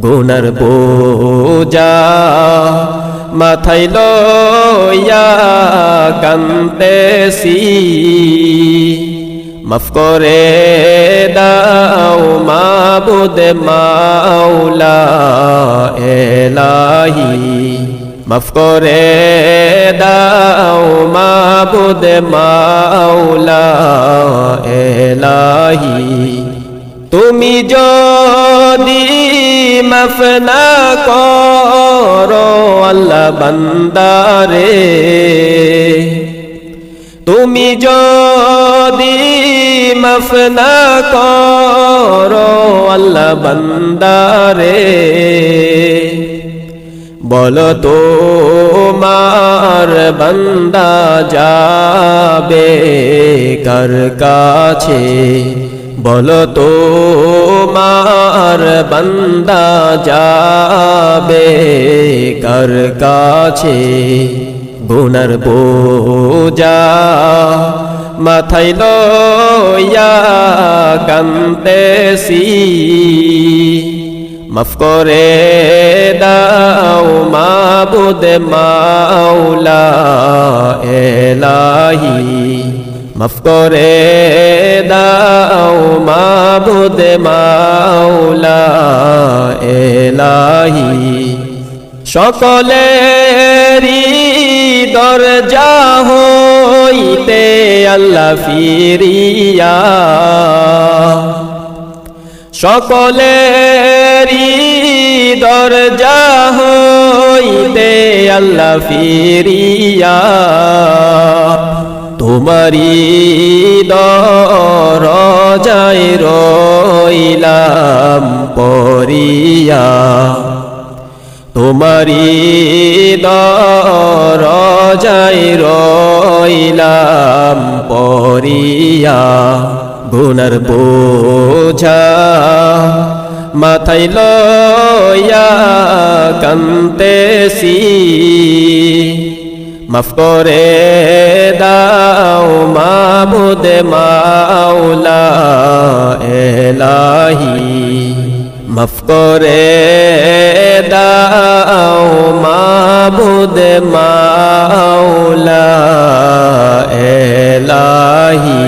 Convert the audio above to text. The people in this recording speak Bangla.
গুনার বোঝা মাথায় লইয়া কান্দেছি, মাফ করে দাও মাবুদ মাওলা এলাহি, মাফ করে দাও মাবুদ মাওলা এলাহি। তুমি যদি মাফ না করো আল্লাহ বান্দারে, তুমি যদি মাফ না করো আল্লাহ বান্দারে, বলো তোমার বান্দা যাবে কার কাছে, বলো তোমার বান্দা যাবে কার কাছে। গুনার বোঝা মাথায় লইয়া কান্দেছি, মাফ করে দাও মাবুদ মাওলা এলাহি, মাফ করে দাও মাবুদ মাওলা এলাহি। সকলেরই দরজা হইতে আল্লাহ ফিরিয়া, সকলেরই দরজা হইতে আল্লাহ ফিরিয়া, তোমারি দরজায় রইলাম পরিয়া, তোমারি দরজায় রইলাম পরিয়া। গুনার বোঝা মাথায় লইয়া কান্দেছি, মাফ করে দাও মাবুদ মাওলা এলাহি, মাফ করে দাও মাবুদ মাওলা এলাহি।